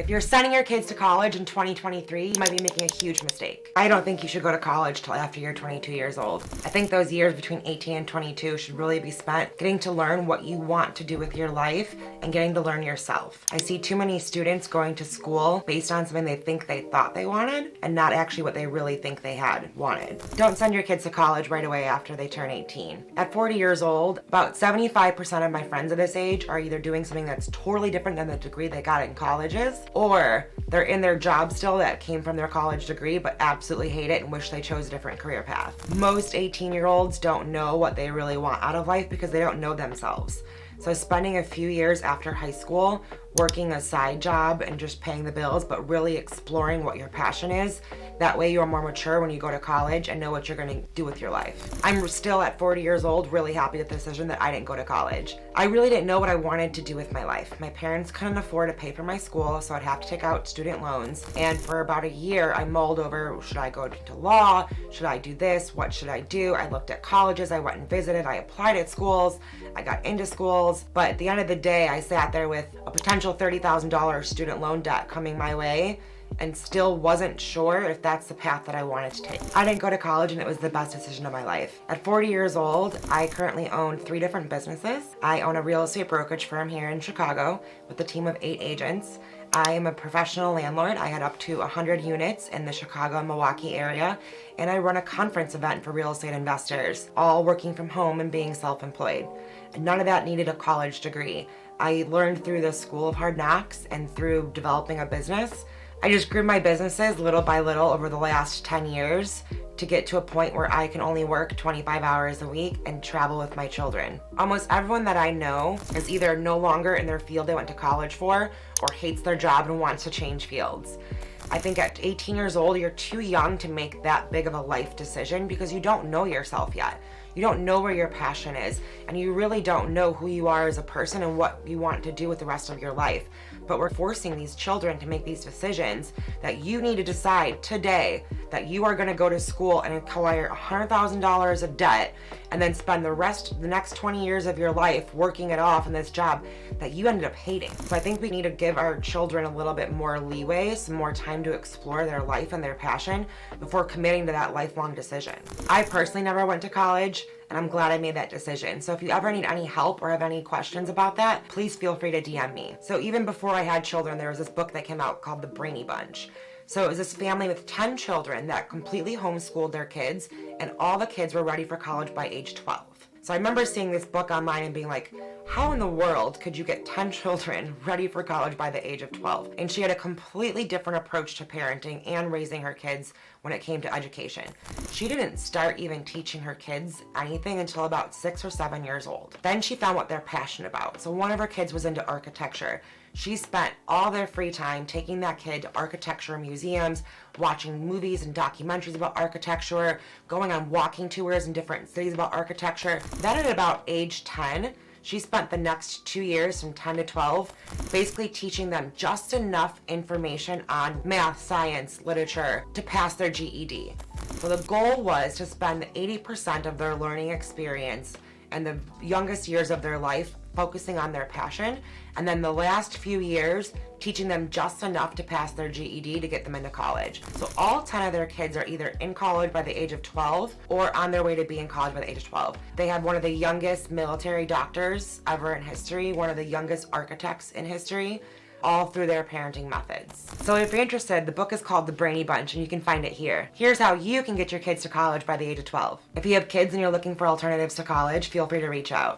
If you're sending your kids to college in 2023, you might be making a huge mistake. I don't think you should go to college till after you're 22 years old. I think those years between 18 and 22 should really be spent getting to learn what you want to do with your life and getting to learn yourself. I see too many students going to school based on something they think they thought they wanted and not actually what they really think they had wanted. Don't send your kids to college right away after they turn 18. At 40 years old, about 75% of my friends of this age are either doing something that's totally different than the degree they got in colleges, or they're in their job still that came from their college degree but absolutely hate it and wish they chose a different career path. Most 18-year-olds don't know what they really want out of life because they don't know themselves. So spending a few years after high school working a side job and just paying the bills, but really exploring what your passion is, that way you're more mature when you go to college and know what you're going to do with your life. I'm still at 40 years old really happy with the decision that I didn't go to college. I really didn't know what I wanted to do with my life. My parents couldn't afford to pay for my school, so I'd have to take out student loans. And for about a year, I mulled over, should I go into law? Should I do this? What should I do? I looked at colleges, I went and visited, I applied at schools, I got into schools. But at the end of the day, I sat there with a potential $30,000 student loan debt coming my way and still wasn't sure if that's the path that I wanted to take. I didn't go to college and it was the best decision of my life. At 40 years old, I currently own 3 different businesses. I own a real estate brokerage firm here in Chicago with a team of 8 agents. I am a professional landlord. I had up to 100 units in the Chicago and Milwaukee area, and I run a conference event for real estate investors, all working from home and being self-employed. None of that needed a college degree. I learned through the school of hard knocks and through developing a business. I just grew my businesses little by little over the last 10 years to get to a point where I can only work 25 hours a week and travel with my children. Almost everyone that I know is either no longer in their field they went to college for or hates their job and wants to change fields. I think at 18 years old, you're too young to make that big of a life decision because you don't know yourself yet. You don't know where your passion is, and you really don't know who you are as a person and what you want to do with the rest of your life. But we're forcing these children to make these decisions that you need to decide today that you are going to go to school and acquire $100,000 of debt and then spend the next 20 years of your life working it off in this job that you ended up hating. So I think we need to give our children a little bit more leeway, some more time to explore their life and their passion before committing to that lifelong decision. I personally never went to college, and I'm glad I made that decision. So if you ever need any help or have any questions about that, please feel free to DM me. So even before I had children, there was this book that came out called The Brainy Bunch. So it was this family with 10 children that completely homeschooled their kids, and all the kids were ready for college by age 12. So I remember seeing this book online and being like, how in the world could you get 10 children ready for college by the age of 12? And she had a completely different approach to parenting and raising her kids when it came to education. She didn't start even teaching her kids anything until about 6 or 7 years old. Then she found what they're passionate about. So one of her kids was into architecture. She spent all their free time taking that kid to architecture museums, watching movies and documentaries about architecture, going on walking tours in different cities about architecture. Then at about age 10, she spent the next 2 years from 10 to 12 basically teaching them just enough information on math, science, literature to pass their GED. So the goal was to spend 80% of their learning experience and the youngest years of their life focusing on their passion, and then the last few years teaching them just enough to pass their GED to get them into college. So all 10 of their kids are either in college by the age of 12 or on their way to be in college by the age of 12. They have one of the youngest military doctors ever in history, one of the youngest architects in history, all through their parenting methods. So if you're interested, the book is called The Brainy Bunch and you can find it here. Here's how you can get your kids to college by the age of 12. If you have kids and you're looking for alternatives to college, feel free to reach out.